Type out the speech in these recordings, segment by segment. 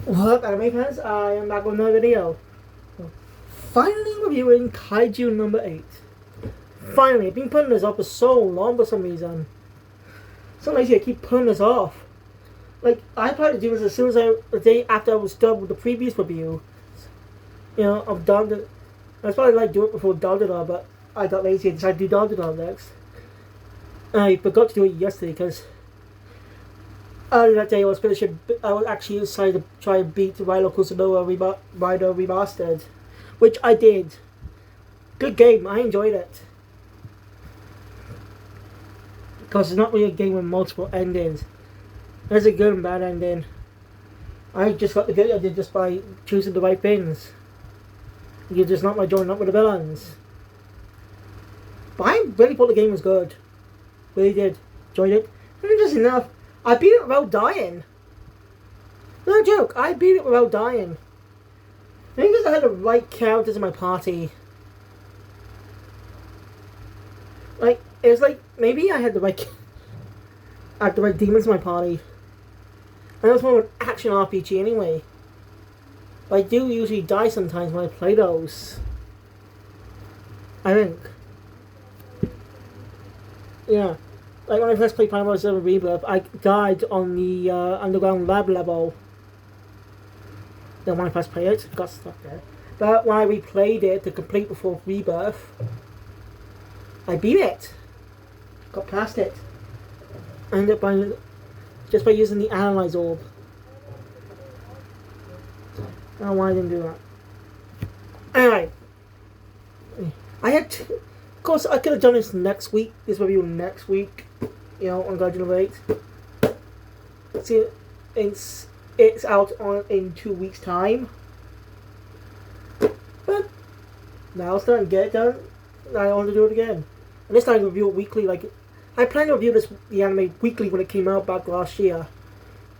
What up, anime fans? I am back with another video. Finally reviewing Kaiju number 8. Finally, I've been putting this off for so long for some reason. So lazy, I keep putting this off. Like, I tried to do this as soon as the day after I was done with the previous review. You know, of Dog. That's why I like do it before Dog, but I got lazy and decided to do Dog next. I forgot to do it yesterday because earlier that day I was finishing. I was actually decided to try and beat Rhino Kusanova Rider Remastered, which I did. Good game. I enjoyed it because it's not really a game with multiple endings. There's a good and bad ending. I just got the good ending just by choosing the right things. You're just not my joining up with the villains. But I really thought the game was good. Really did. Enjoyed it. And just enough. I beat it without dying. No joke, I beat it without dying. I think because I had the right characters in my party. Like, it was like, maybe I had the right demons in my party. And it was more of an action RPG anyway. But I do usually die sometimes when I play those. I think. Yeah. Like when I first played Final Fantasy VII Rebirth, I died on the underground lab level. Then when I first played it, got stuck there. But when I replayed it to complete before Rebirth, I beat it. Got past it. I ended up by just by using the Analyze Orb. I don't know why I didn't do that. Anyway, of course, I could have done this next week. This review next week. You know, on Kaiju No.8. See, it's out in 2 weeks' time. But now it's time to get it done. I want to do it again. And this time I review it weekly. Like I plan to review the anime weekly when it came out back last year.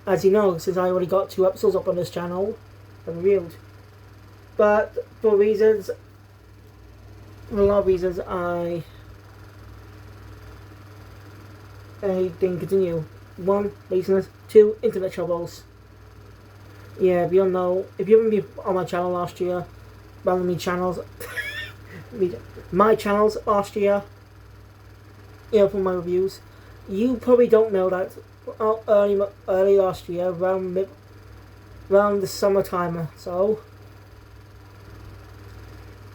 As you know, since I already got 2 episodes up on this channel and reviewed. But for a lot of reasons, I didn't continue. 1, laziness. 2, internet troubles. Yeah, if you don't know, if you haven't been on my channel last year, my channels last year, you know, for my reviews, you probably don't know that early last year, around the summertime, so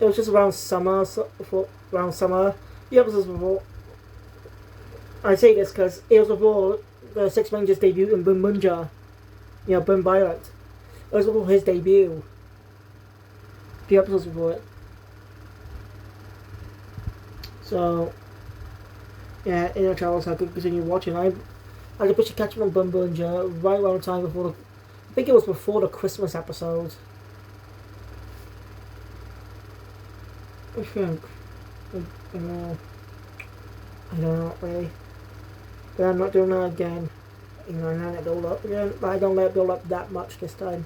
it was just around summer, the episodes before. I say this because it was before the Six Rangers debut in Boom Munja, you know, Boom Violet. It was before his debut. A few episodes before it. So, yeah, in the travels I could continue watching. I could push to catch up on Boom Munja right around the time before I think it was before the Christmas episode. I think. I don't know really. But I'm not doing that again. You know, I'm not let it build up again. But I don't let it build up that much this time.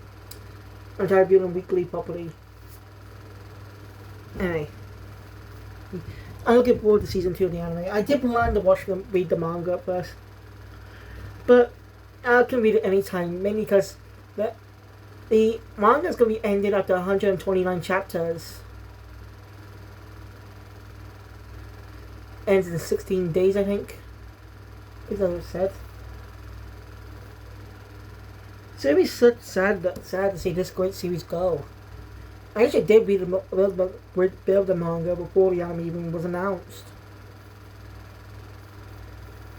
I'm trying to build them weekly properly. Anyway. I'm looking forward to season 2 of the anime. I did plan to read the manga first. But I can read it anytime, mainly because the manga is going to be ended after 129 chapters. Ends in 16 days, I think. Is that what it said? So it'd be such sad to see this great series go. I actually did read build the manga before the anime even was announced.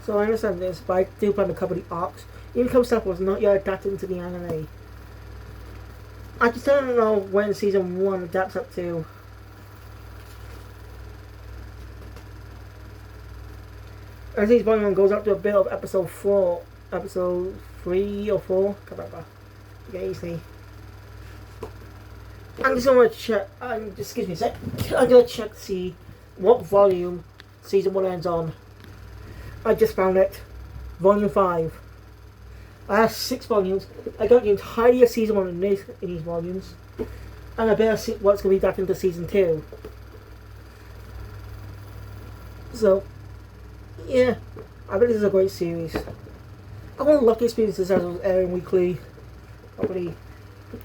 So I understand this, but I do plan to cover the arcs. Even some stuff was not yet adapted into the anime. I just don't know when season 1 adapts up to. I think Volume 1 goes up to a bit of episode 3 or 4. Can't remember. Yeah, easily. I'm just gonna check. Excuse me a sec. I'm gonna check to see what volume season 1 ends on. I just found it. Volume 5. I have 6 volumes. I got the entirety of season 1 in these volumes. And I better see what's gonna be back into season 2. So, yeah, I bet this is a great series. I want the luckiest series this was airing weekly. Probably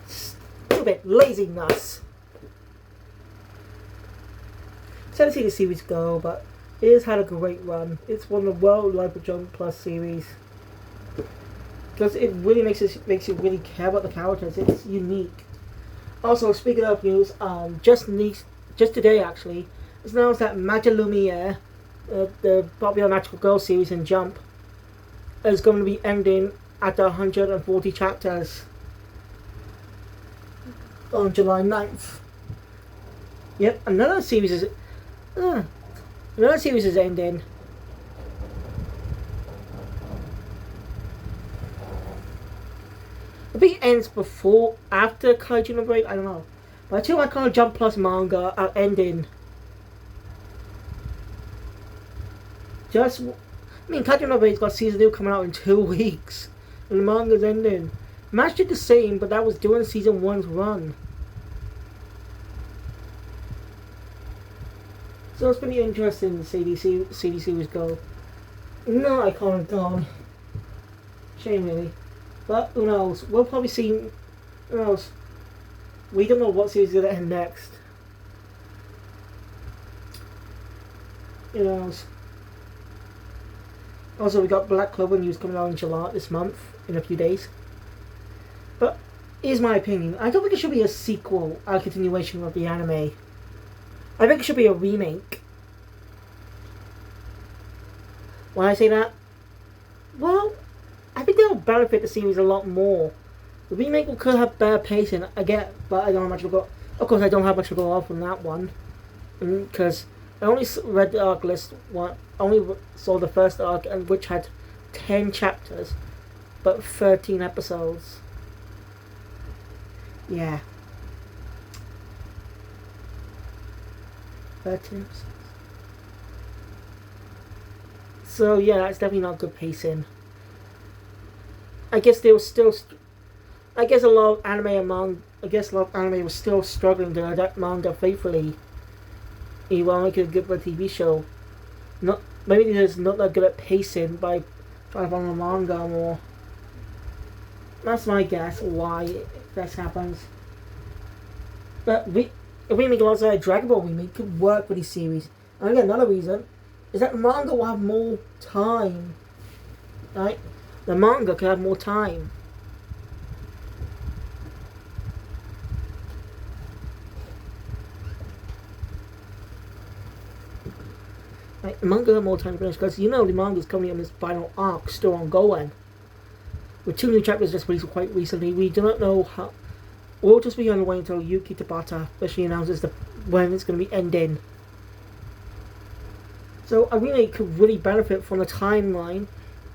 Stupid laziness. Sad to see the series go, but it has had a great run. It's one of the well-liked Jump Plus series. Because it really makes you really care about the characters. It's unique. Also, speaking of news, just today actually, it's announced that Magia Lumiere, the popular Magical Girl series in Jump, is going to be ending at 140 chapters on July 9th. Yep, another series is ending. I think it ends after Kaiju No.8, I don't know. But two iconic Jump Plus manga are ending. Kaiju No.8's got season 2 coming out in 2 weeks. And the manga's ending. Match did the same, but that was during season 1's run. So it's pretty interesting to see these series go. No iconic gone. Shame really. But who knows? We'll probably see. Who knows? We don't know what series is going to end next. Who knows? Also, we got Black Clover news coming out in July this month, in a few days. But here's my opinion. I don't think it should be a sequel, a continuation of the anime. I think it should be a remake. Why I say that? Well, I think they'll benefit the series a lot more. The remake could have better pacing, I get, but I don't have much to go. Of course, I don't have much to go off on that one, because I only read the arc list. Only saw the first arc, and which had 10 chapters, but 13 episodes. Yeah. 13 episodes. So yeah, that's definitely not good pacing. I guess they were still. I guess a lot of anime was still struggling to adapt manga faithfully. Even only could get a TV show. Maybe they're just not that good at pacing by trying to follow manga more. That's my guess why this happens. But a remake alongside a Dragon Ball remake could work with these series. And again, another reason is that manga will have more time. Right? The manga could have more time. Like, the manga have more time to finish because the manga's coming on this final arc still ongoing. With 2 new chapters just released quite recently, we do not know how. We'll just be on the way until Yuki Tabata officially announces when it's going to be ending. So I really could really benefit from the timeline,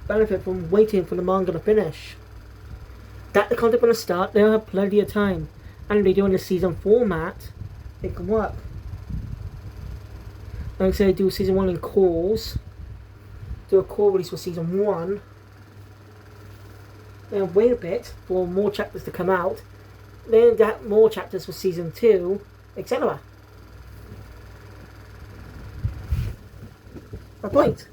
benefit from waiting for the manga to finish. That the content going to start, they'll have plenty of time. And if they do in the season format, it can work. Like I say, do season 1 in calls, do a call release for season 1, then wait a bit for more chapters to come out, then get more chapters for season 2, etc. My point.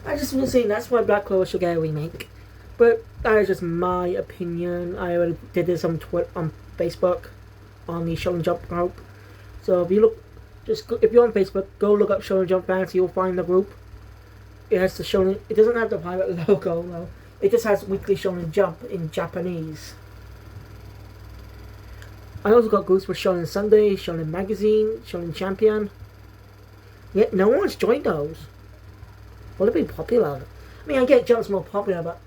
I just want to say that's why Black Clover should get a remake. But that is just my opinion. I already did this on Facebook, on the Shonen Jump group. So if you if you're on Facebook, go look up Shonen Jump fans. You'll find the group. It has the Shonen. It doesn't have the pirate logo though. It just has Weekly Shonen Jump in Japanese. I also got groups for Shonen Sunday, Shonen Magazine, Shonen Champion. Yet no one's joined those. Will it be popular? I mean, I get Jump's more popular, but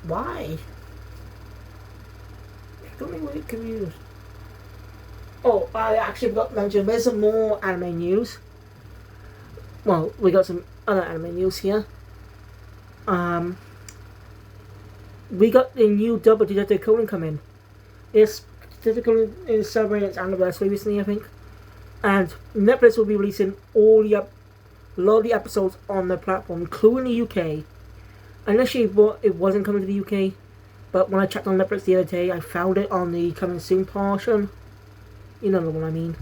why? I don't know what it confused. Oh, I actually forgot to mention there's some more anime news. Well, we got some other anime news here. We got the new Double Detective Conan coming. It's Detective Conan is celebrating its anniversary recently, I think. And Netflix will be releasing a lot of the episodes on the platform, including the UK. Initially, it wasn't coming to the UK, but when I checked on Netflix the other day, I found it on the coming soon portion. You know what I mean.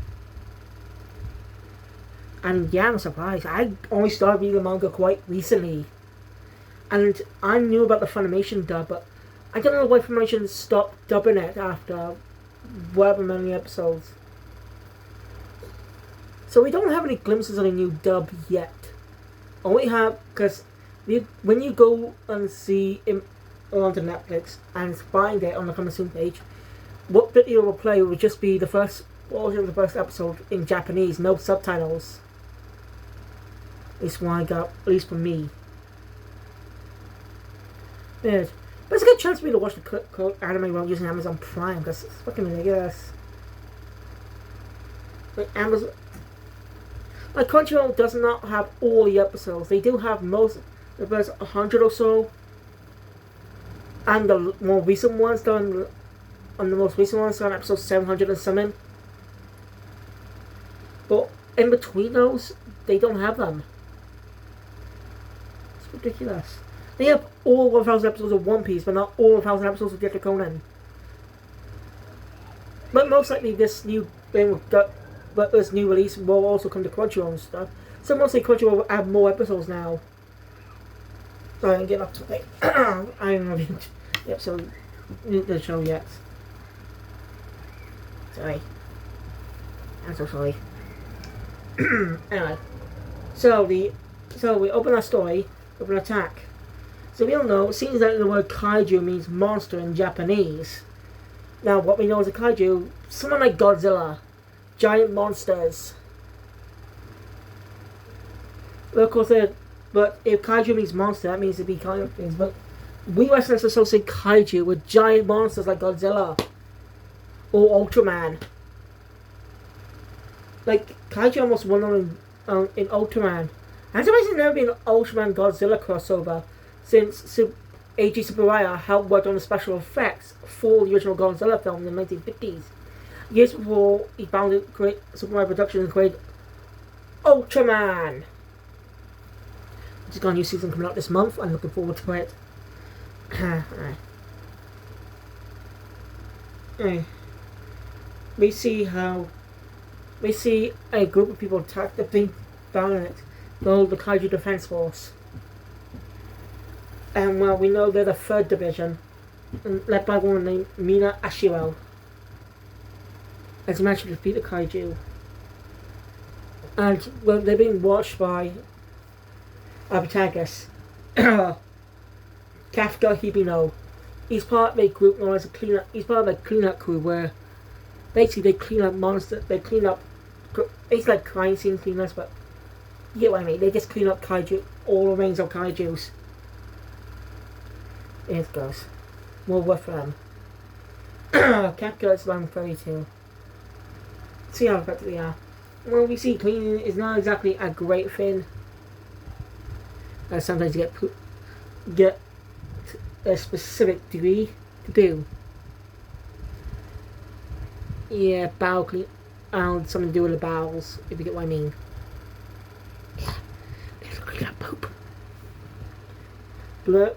And yeah, I'm surprised. I only started reading the manga quite recently. And I knew about the Funimation dub, but I don't know why Funimation stopped dubbing it after however many episodes. So we don't have any glimpses of a new dub yet. All we have, because when you go and see it onto Netflix and find it on the coming soon page, what video will play will just be the first portion of the first episode in Japanese, no subtitles. At least what I got, at least for me. Yes. But it's a good chance for me to watch the anime while using Amazon Prime, because it's fucking ridiculous. Like Amazon, like Crunchyroll does not have all the episodes. They do have the first 100 or so, and the more recent ones done. On the most recent ones, on episode 700 and something. But in between those, they don't have them. It's ridiculous. They have all 1,000 episodes of One Piece, but not all 1,000 episodes of Detective Conan. But most likely this new thing, but this new release will also come to Crunchyroll and stuff. So mostly Crunchyroll will add more episodes now. So I didn't get up to date. I haven't reviewed the episode, the show yet. Sorry. I'm so sorry. Anyway. So we open our story, open attack. So we all know, it seems that the word kaiju means monster in Japanese. Now what we know as a kaiju, someone like Godzilla. Giant monsters. Well, of course, but if kaiju means monster, that means it'd be kind of things. But we Westerners associate kaiju with giant monsters like Godzilla. Or Ultraman. Like, kaiju almost won on in Ultraman. I'm surprised there's never been an Ultraman Godzilla crossover since Eiji Tsuburaya helped work on the special effects for the original Godzilla film in the 1950s. Years before he founded Tsuburaya Productions and created Ultraman. Which has got a new season coming out this month. I'm looking forward to it. We see a group of people attack the big planet called the Kaiju Defense Force. And well, we know they're the 3rd Division, led by a woman named Mina Ashiro. As managed to defeat the Kaiju. And well, they're being watched by our protagonist, Kafka Hibino. He's part of a group known as a cleanup. He's part of a cleanup crew where basically they clean up monsters. They clean up. It's like crime scene cleaners, but you get what I mean. They just clean up kaiju, all remains of kaijus. Here it goes. More work for them. Kafka is around 32. See how effective they are. Well, we see cleaning is not exactly a great thing. Sometimes you get a specific degree to do. Yeah, bowel clean, and something to do with the bowels, if you get what I mean. Yeah, they look like that poop.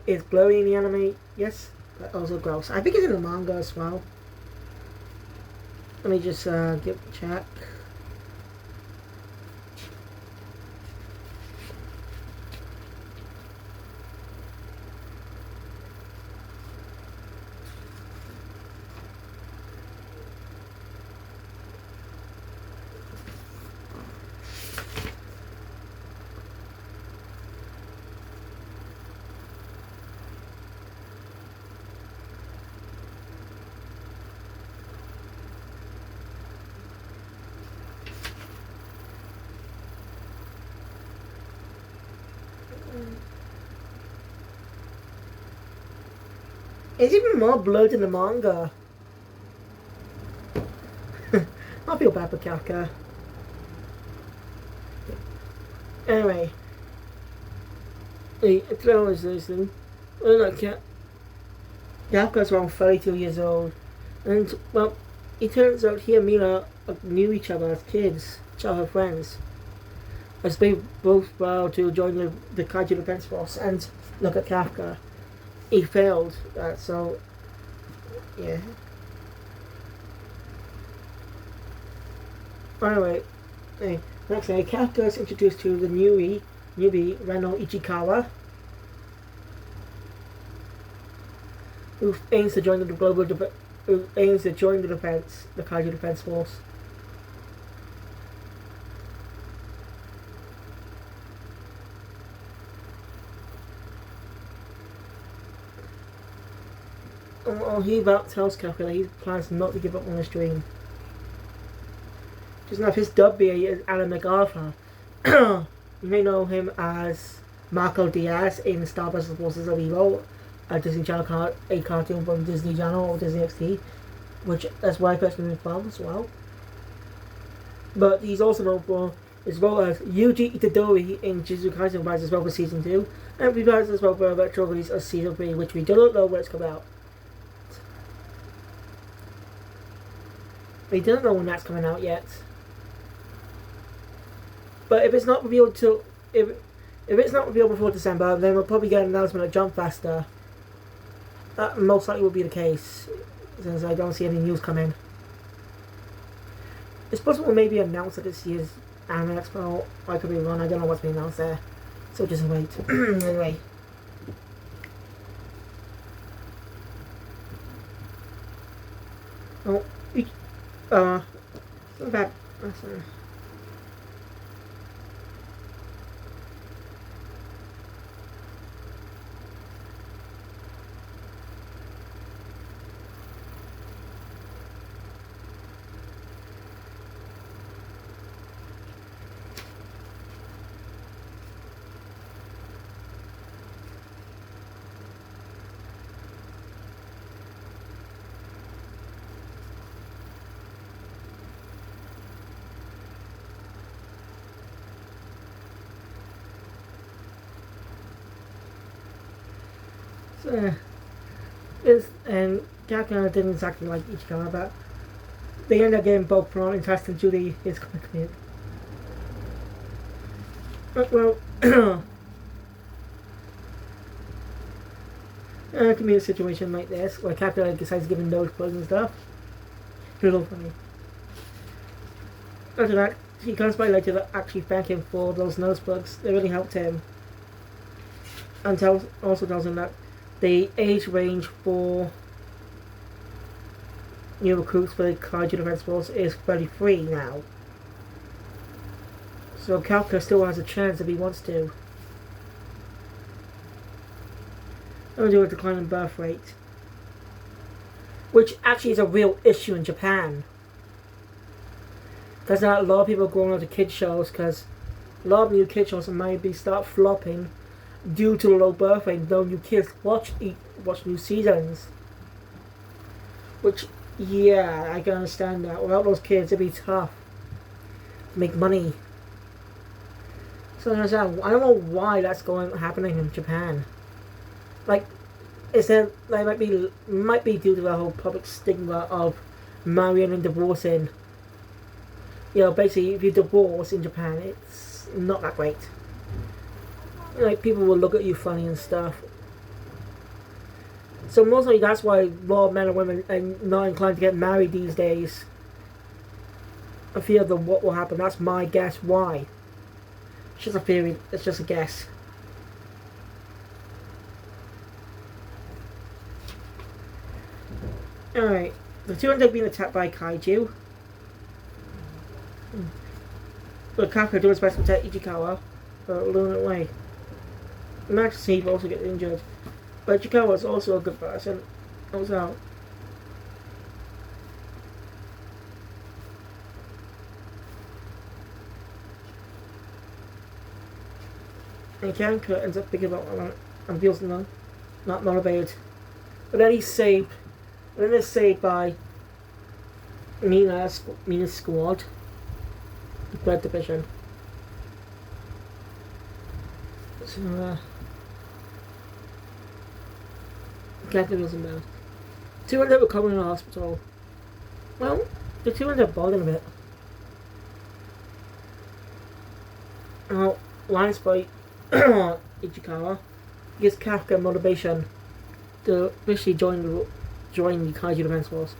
Is blurry in the anime? Yes, but also gross. I think it's in the manga as well. Let me just check. It's even more blurred in the manga. I feel bad for Kafka. Anyway. It's always listening. Well, look, Kafka's around 32 years old. And, well, it turns out he and Mila knew each other as kids, childhood friends. As they both vowed to join the Kaiju Defense Force. And look at Kafka. He failed, so yeah. Anyway, next thing, Kafka is introduced to the newbie Reno Ichikawa. who aims to join the global who aims to join the Kaiju Defense Force. He about tells Kafka that he plans not to give up on his dream. Just now, his dub BA is Alan MacArthur. You may know him as Marco Diaz in Star vs. Forces of Evil, a Disney Channel a cartoon from Disney Channel or Disney XD, which that's why I personally from as well. But he's also known for his role as Yuji Itadori in Jujutsu Kaisen Rise as well for Season 2, and revised as well for a retro release of Season 3, which we do not know when it's coming out. We don't know when that's coming out yet. But if it's not revealed till if it's not revealed before December, then we'll probably get an announcement at Jump Faster. That most likely will be the case, since I don't see any news coming. It's possible maybe announced at this year's Anime Expo. I could be wrong. I don't know what's being announced there. So just wait. Anyway. Oh, not bad. Sorry. And Capcom didn't exactly like Ichikawa, but they ended up getting both Prawn and Fast and Judy his comic. Well, it can be a situation like this where Capcom decides to give him nose plugs and stuff. It's a little funny. After that, he comes by later to actually thank him for those nose plugs. They really helped him. And also tells him that the age range for new recruits for the Kaiju Defense Force is 33 now. So Kafka still has a chance if he wants to. I'm do a declining birth rate, which actually is a real issue in Japan. Because now a lot of people are going on to kid shows because a lot of new kid shows might start flopping due to the low birth rate, though new kids watch new seasons. Which, yeah, I can understand that. Without those kids, it'd be tough to make money. So I don't know why that's happening in Japan. Like, might be due to the whole public stigma of marrying and divorcing. You know, basically, if you divorce in Japan, it's not that great. Like, people will look at you funny and stuff. So mostly that's why a lot of men and women are not inclined to get married these days. I fear that what will happen. That's my guess why. It's just a theory. It's just a guess. Alright. The two end up being attacked by Kaiju. But Kafka does his best to protect Ichikawa, but luring away. Max Steve also gets injured. But Ichikawa is also a good person. Helps out. And Kanka ends up picking up and feels not motivated. But then he's saved. Then they're saved by Mina's squad. The third division. So, Kanka doesn't matter. Two ended up recovering in the hospital. Well, the two ended up bothering a bit. Now, Lions fight Ichikawa gives Kafka motivation to officially join the Kaiju Defense Force.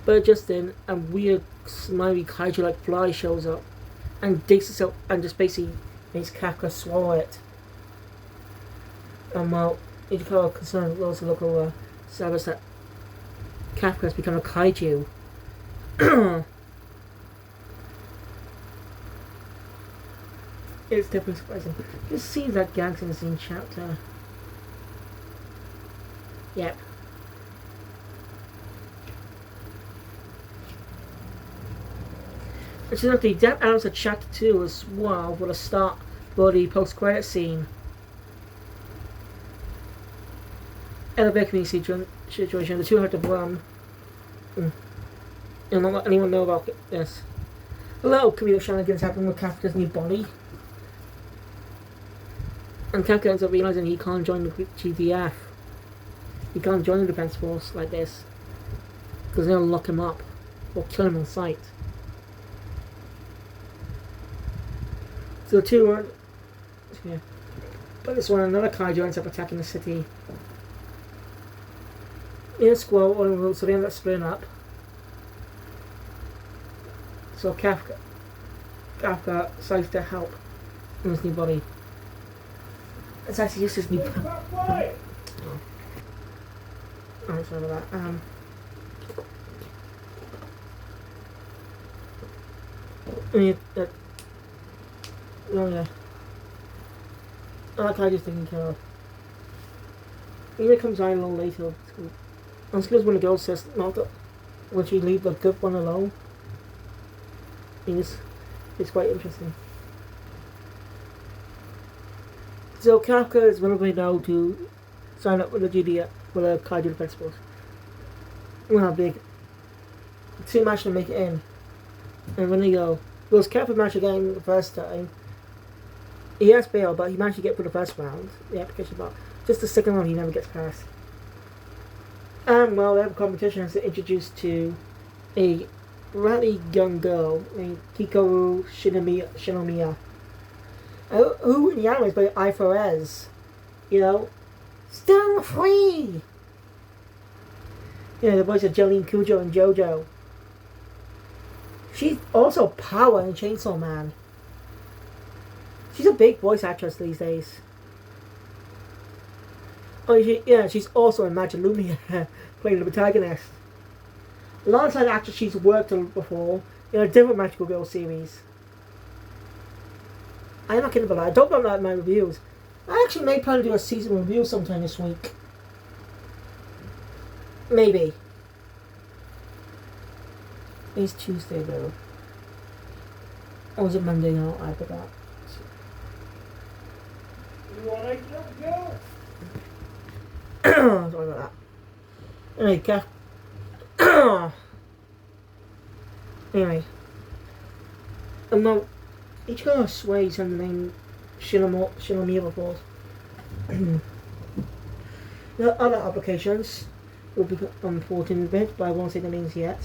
But just then, a weird, smiley Kaiju-like fly shows up and digs itself and just basically makes Kafka swallow it. While Ichikawa concerned goes to look over, So it's that Kafka's become a kaiju. It's definitely surprising. Just see that gags in the same chapter. Yep. Incidentally, that adds a chapter 2 as well for the start for the post-credit scene. In a vacuuming situation, the two have to run. And not let anyone know about this. A lot of comedic shenanigans happen with Kafka's new body. And Kafka ends up realizing he can't join the GDF. He can't join the defense force like this. Because they'll lock him up. Or kill him on sight. So the two are... Yeah. But this one, another kaiju ends up attacking the city. In a squall on the road, so they end up splitting up. So Kafka decides to help in his new body. It's actually just his new body. Oh, sorry about that. Oh yeah. That Kaiju's taken care of. Ina comes out a little later. That's because when the girl says not that when she leave the good one alone. It's quite interesting. So Kafka is willing now to sign up with the GD with a Kaiju Defense Force. Well, big. Two matches to make it in. And when they go, it was Kafka match again the first time. He has bail, but he managed to get through the first round, the application part. Just the second round he never gets past. And well, the competition is introduced to a rather young girl named Hikaru Shinomiya. Who in the anime is by I4S. You know? Still free! You know, the voice of Jolene Cujo and JoJo. She's also Power in Chainsaw Man. She's a big voice actress these days. Oh, she's also in Magic Lumia, playing the protagonist. Alongside the actress she's worked on before in a different Magical Girl series. I'm not kidding about that. I don't know about my reviews. I actually may plan to do a season review sometime this week. Maybe. It's Tuesday though. Or was it Monday now? I forgot. You want to go? Sorry about that. Anyway, anyway. Well, Ichigo sways on the name Shinomiya before. There are other applications will be important in a bit, but I won't say the names yet.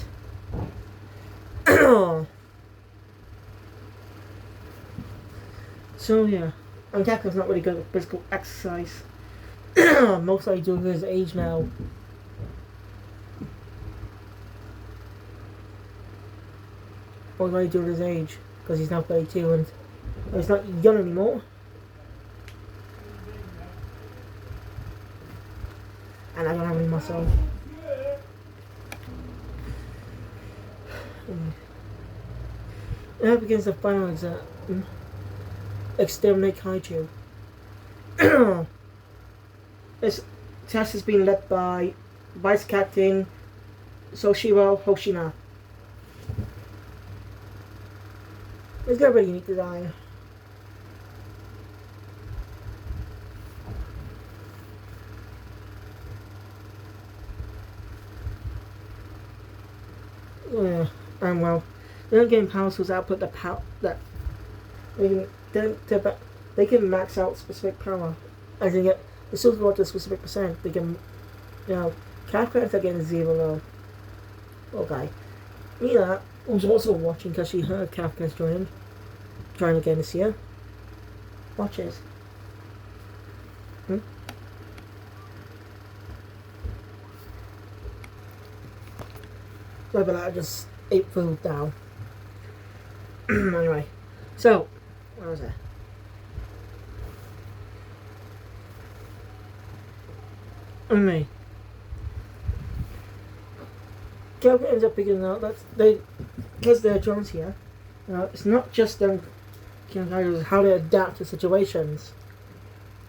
So yeah, and Kafka's not really good at physical exercise. Mostly due to his age now. Mostly due to his age, because he's now 32 and he's not young anymore. And I don't have any muscle. Now begins the final exam. Exterminate Kaiju. This test has been led by Vice Captain Soshiro Hoshina. He's got a really unique design. Yeah, and well, the game power source output the power that they can max out specific power. As in get the source go to a specific percent. They can, you know, Kafka are getting 0 though. Okay, Mila, who's also watching because she heard Kafka's trying again this year. Watches. Sorry about that, I just ate food down. Anyway, so, where was I? Anyway, Kafka ends up figuring out that because they're drones here, it's not just them killing Kaiju, it's how they adapt to situations.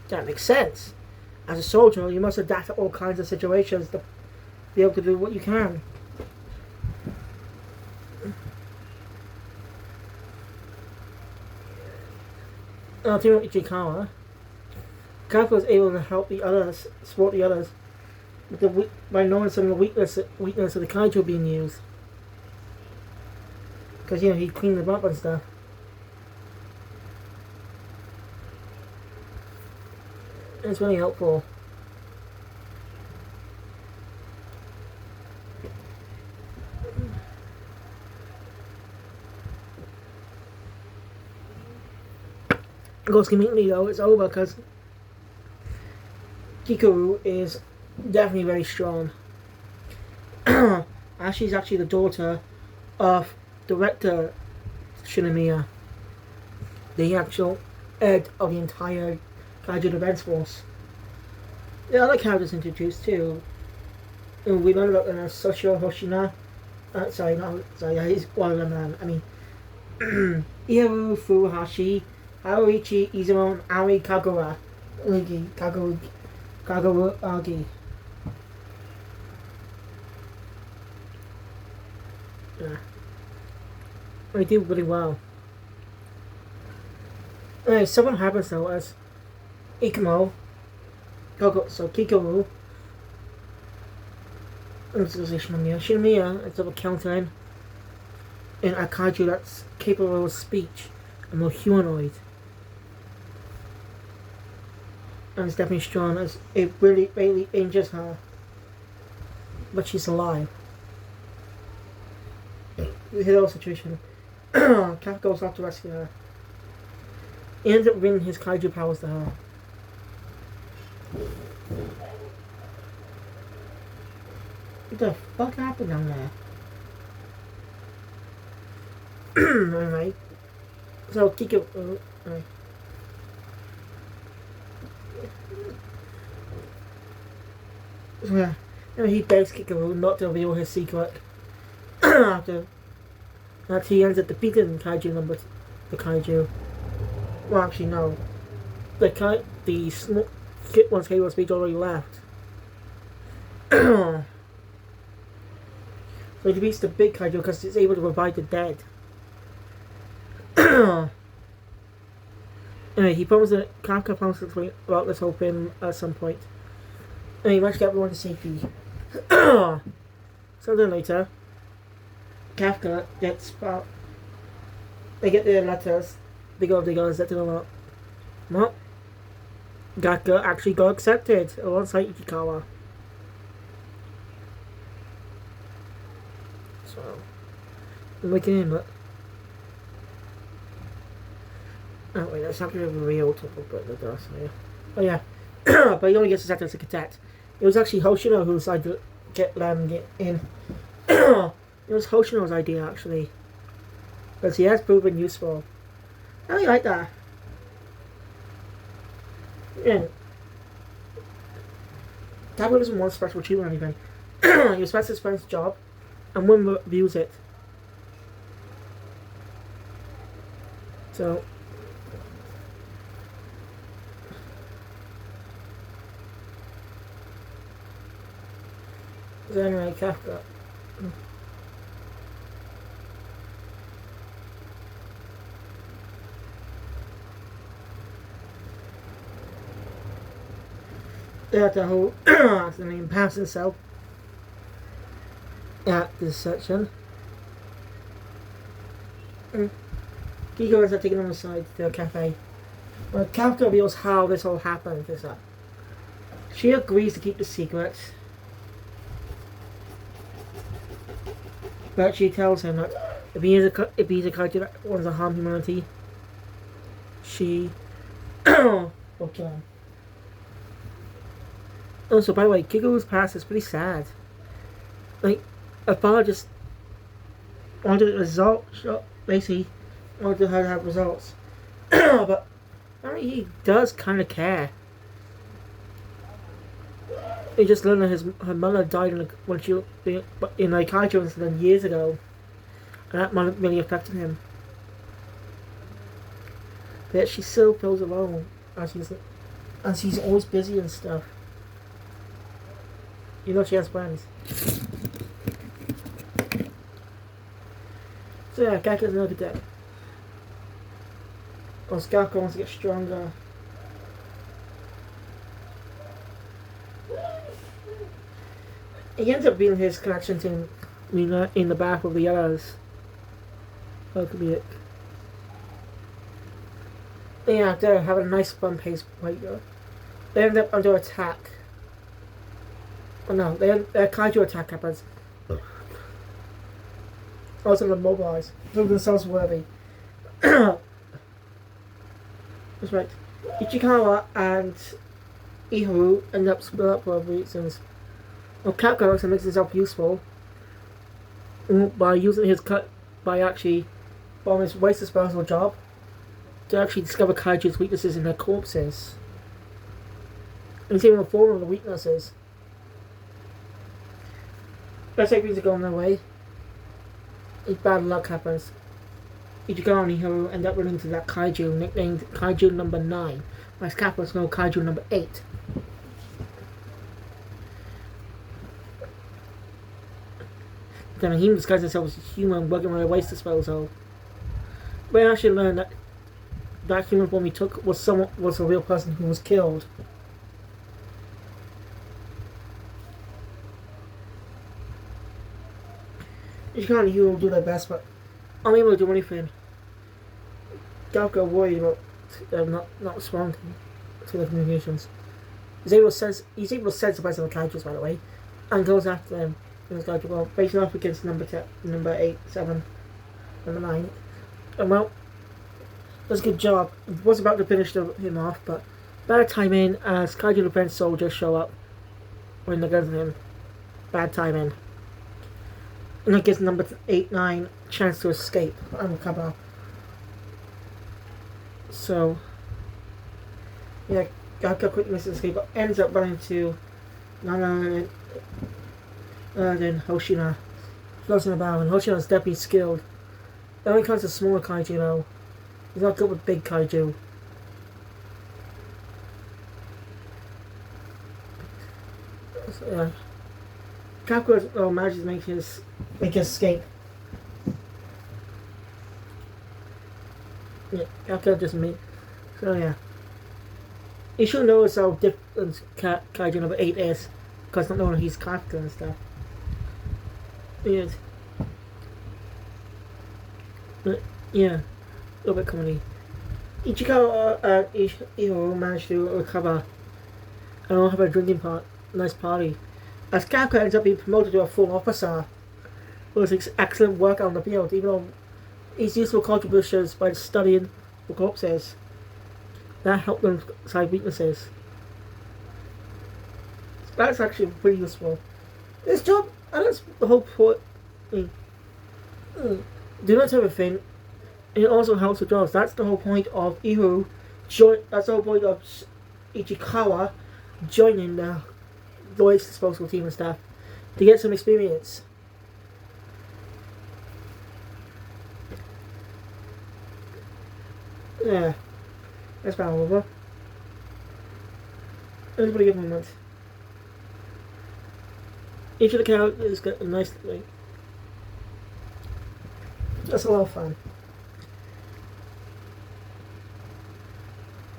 That makes sense. As a soldier, you must adapt to all kinds of situations to be able to do what you can. Team Ichikawa, Kafka was able to help the others, support the others, by knowing some of the weakness of the Kaiju being used. Because, he cleaned them up and stuff. It's really helpful. Ghost immediately though, it's over because Kikaru is definitely very strong. As she's actually the daughter of director Shinomiya, the actual head of the entire Kaiju Defense Force. The other characters introduced too. And we learned about Soshio Hoshina. He's one of them. Iharu Furuhashi, Haruichi Izumo, and Ari Kaguragi. Yeah. They do really well. Anyway, something happens though as Ikimo, Kikoru, Shinomiya ends up encountering a Kaiju that's capable of speech and more humanoid. And it's definitely strong as it really injures her. But she's alive. The hero situation. Cat goes off to rescue her. He ends up bringing his Kaiju powers to her. What the fuck happened down there? Alright. So, Kiko. Alright. So, yeah. He begs Kiko not to reveal his secret. After that, he ends up defeating the Kaiju. Well, actually, no. The small kid once Halo Speed already left. So he defeats the big Kaiju because it's able to revive the dead. Anyway, Kafka promises to explain about this whole thing at some point. And he managed to get everyone to safety. Sometime later, Kafka gets they get their letters. They go guns that them up. Well, Kafka actually got accepted alongside Ichikawa. So, I'm looking in, but oh wait, that's not really a real topic, but it does. Yeah. Oh yeah, but he only gets accepted as a cadet. It was actually Hoshino who decided to get in. It was Hoshino's idea actually, because he has proven useful. I really like that. Yeah. Kafka doesn't want special treatment or anything. He respects his friend's job, and one reviews it. So. So anyway, Kafka. The whole the name pass himself at this section. Kiko ends up taking him aside to a cafe. Well, Kafka reveals how this all happened. She agrees to keep the secret, but she tells him that if he's a Kaiju that wants to harm humanity, she will kill him. Also, by the way, Kiko's past is pretty sad. Like, her father just wanted results, basically wanted her to have results. But I mean, he does kind of care. He just learned that her mother died when she in a Kaiju incident years ago, and that might really affected him. But she still feels alone, and she's always busy and stuff. You know she has friends. So yeah, Gecko's another day. Well, Gecko wants to get stronger. He ends up being his connection to Mina in the back of the others. That could be it. Yeah, they're having a nice fun pace right there. They end up under attack. Oh no, their Kaiju attack happens. Also they're mobilized. Prove themselves worthy. That's right. Ichikawa and Iharu end up split up for reasons. Well, Capcom also makes himself useful by using his from his waste disposal job to actually discover Kaiju's weaknesses in their corpses. And he's even informed of the weaknesses. Let's say things are going their way. If bad luck happens, Ichigo and Iharu end up running into that Kaiju nicknamed Kaiju number 9, whereas Kappa's known Kaiju number 8. Then he disguised himself as a human working on a waste disposal. But I actually learned that that human form he took was a real person who was killed. Ichigo and Iharu do their best, but unable to do anything. Gakko worried about them not responding to their communications. He's able to sense the presence of the Kaijus, by the way, and goes after them. And Kaiju, well, facing off against number 8, 7, number 9. And well, does a good job. Was about to finish him off, but bad timing as Kaiju defense soldiers show up when they're guns him. Bad timing. And that gives number 8, 9 a chance to escape and recover. So, yeah, Gakko quickly misses escape, but ends up running to Nana then Hoshina. Goes in the battle, and Hoshina's definitely skilled. It only comes to smaller Kaiju though. He's not good with big Kaiju. So, yeah. Gakko manages to make his escape. Yeah, Gakko just made. So yeah. You should notice how different Kaiju number 8 is, because not knowing he's character and stuff. Yes. But yeah, a little bit comedy. Ichigo and Iharu managed to recover and all have a nice party. As Gakko ends up being promoted to a full officer, it was excellent work on the field, even though his useful contributions by studying the corpses. That helped them side weaknesses. That's actually pretty useful. This job, and that's the whole point. Do not everything. It also helps with jobs. That's the whole point of Iharu. That's the whole point of Ichikawa joining the waste disposal team and stuff to get some experience. Yeah, that's about over. Everybody give a moment. Each of the characters got a nice like. That's a lot of fun.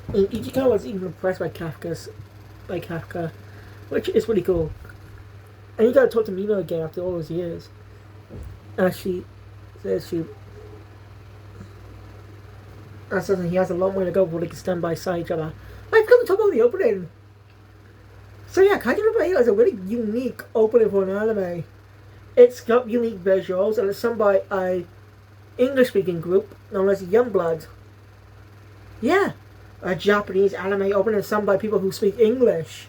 And Ichikawa was even impressed by Kafka, which is really cool. And you gotta talk to Mina again after all those years. And she says he has a long way to go before they can stand by side each other. I've got to talk about the opening. So yeah, Kaiju number 8 is a really unique opening for an anime. It's got unique visuals and it's sung by a English-speaking group known as Youngblood. Yeah, a Japanese anime opening sung by people who speak English.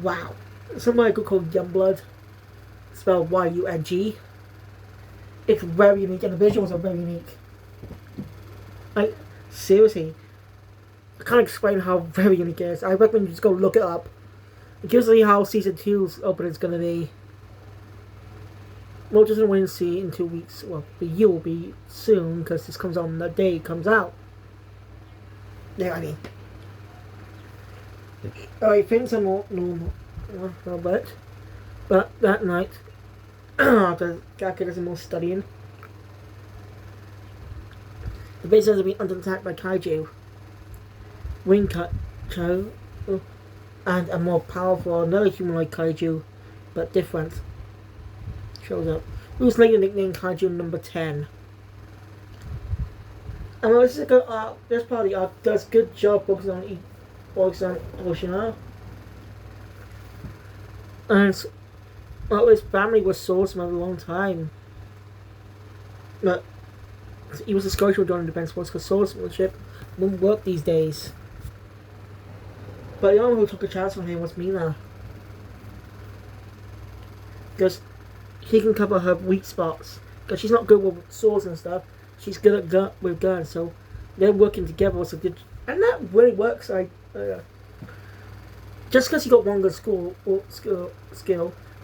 Wow. Sung by a group called Youngblood, spelled Y-U-N-G. It's very unique and the visuals are very unique. Like, seriously, I can't explain how very unique it is. I recommend you just go look it up. Curious to see how season 2's opening is going to be. We'll just wait and see in 2 weeks. Well, the year will be soon because this comes on the day it comes out. Yeah, I mean. Alright, things are more normal a bit. But that night, after Gaka does some more studying, the base has been under attack by Kaiju. Wing Kaiju and a more powerful, another humanoid Kaiju, but different, shows up. Who's later nicknamed Kaiju number 10. And this is a good arc. This part of the arc does good job focusing on Oshina. And his family was swordsman for a long time. But he was discouraged during the defense force because swordsmanship wouldn't work these days. But the only one who took a chance on him was Mina. Because he can cover her weak spots. Because she's not good with swords and stuff. She's good at with guns. So they're working together was a good. And that really works. Just because you got one good skill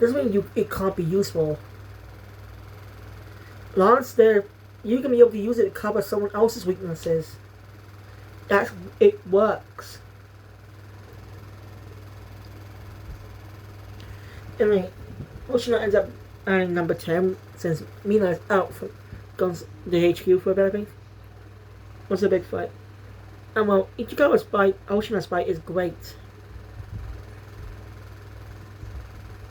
doesn't mean it can't be useful. Once you can be able to use it to cover someone else's weaknesses. It works. Anyway, Oshina ends up earning number 10 since Mina is out from the HQ for a bit, I think. What's a big fight? And well, Ichigo's fight, Oshina's fight is great.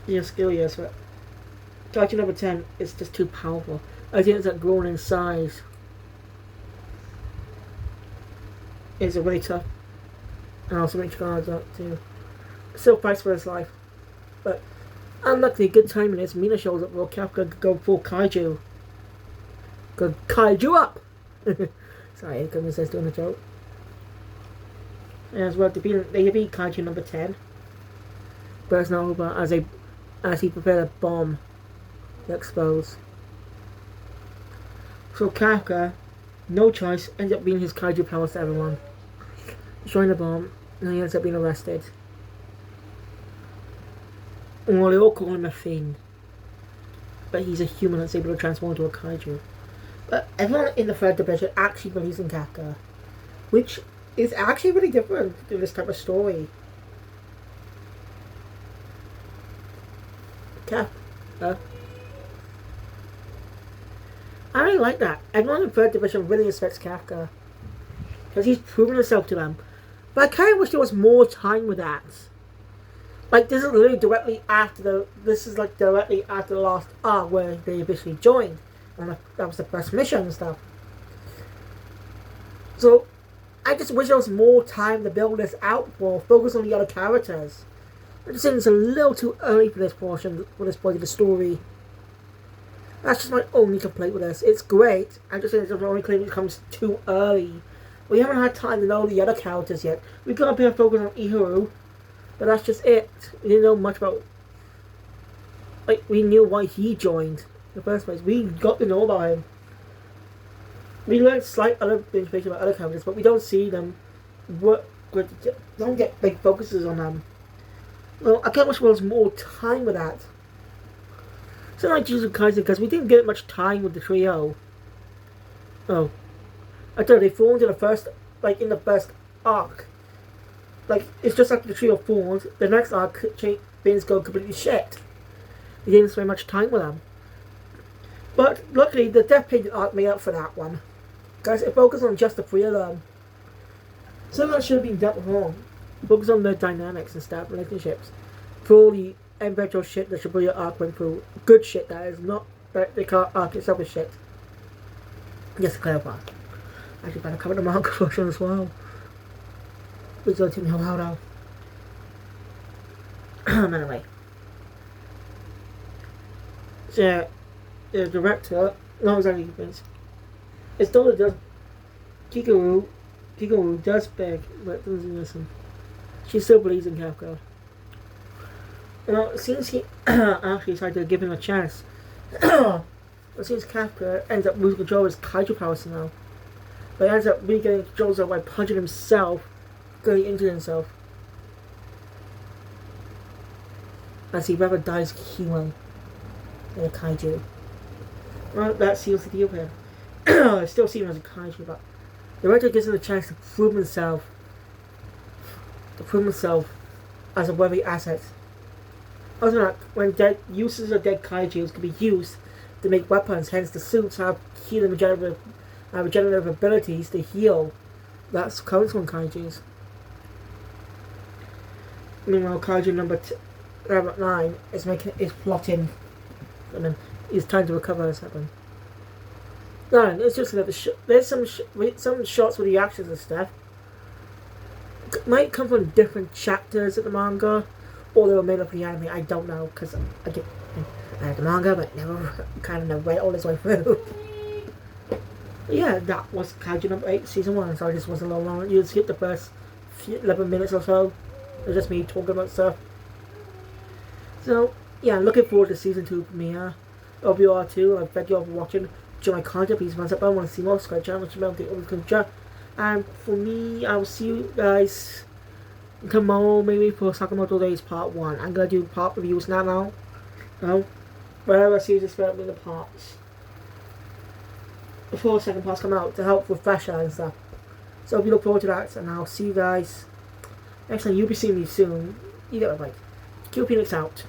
Your skill, yes, but Kaiju number 10 is just too powerful. I think it's grown in size. It's a really tough. And also Ichigo's up too. Still fights for his life. But unluckily, good timing is Mina shows up while Kafka could go full Kaiju. Go Kaiju up! Sorry, it comes says doing a joke. And as well, they beat Kaiju number 10. But it's not over as he prepared a bomb to explode. So Kafka, no choice, ends up being his Kaiju powers to everyone. Destroying the bomb, and he ends up being arrested. Well, they all call him a fiend. But he's a human that's able to transform into a Kaiju. But everyone in the third dimension actually believes in Kafka. Which is actually really different in this type of story. Kafka. I really like that. Everyone in third division really respects Kafka. Because he's proven himself to them. But I kind of wish there was more time with that. Like, this is literally directly after directly after the last arc where they officially joined. And that was the first mission and stuff. So, I just wish there was more time to build this out for, focus on the other characters. I just think it's a little too early for this portion, for this point of the story. That's just my only complaint with this. It's great, I just think it's the only complaint it comes too early. We haven't had time to know the other characters yet. We've got a bit of focus on Ihuru, but that's just it. We didn't know much about... Like, we knew why he joined in the first place. We got to know about him. We learned slight other information about other characters, but we don't see them work with... Don't get big focuses on them. Well, I can't wish there was more time with that. So like Jujutsu Kaisen, because we didn't get much time with the trio. Oh. I thought they formed in the first, in the first arc. Like, it's just like the trio formed, the next arc, things go completely shit. We didn't spend much time with them. But, luckily, the Death Painted arc made up for that one. Guys, it focused on just the three of them. Some of that should have been done wrong. Focus on their dynamics and stuff, relationships. For all the eventual shit that Shibuya arc went through. Good shit, that is not, that the arc itself is shit. Just to clarify. Actually, better cover the manga version as well. Please don't take me out now. Anyway. So, the director, no, exactly, it's Donna does, Kikoru does beg, but doesn't listen. She still believes in Kafka. You know, since he actually tried to give him a chance, but since Kafka ends up losing control of his Kaiju powers now, but he ends up regaining control by punching himself, going into himself. and see whether dies human in a kaiju. Well, that seals the deal here. I still see him as a kaiju, but the writer gives him a chance to prove himself as a worthy asset. Also, when dead uses of dead kaijus can be used to make weapons, hence the suits have healing regenerative abilities to heal. That's comes from kaijus. Meanwhile, kaiju number 9 is plotting, and then he's trying to recover or something. No, it's just another. There's some shots with the actions and stuff. Might come from different chapters of the manga, or they were made up for the anime. I don't know, because I had the manga, but never read all this way through. But yeah, that was Kaiju number 8, season 1. Sorry, this was a little long. You just skip the first 11 minutes or so. It was just me talking about stuff. So yeah, looking forward to season 2 premiere. Hope you are too. I thank you all for watching. Enjoy my content. Please thumbs up. I want to see more. Subscribe channel. And for me, I will see you guys tomorrow, maybe for Sakamoto Days Part 1. I'm gonna do part reviews now. Wherever series is split up in the parts before the second parts come out to help refresh and stuff. So we look forward to that, and I'll see you guys next time. You'll be seeing me soon. You get my bike. Q Phoenix out.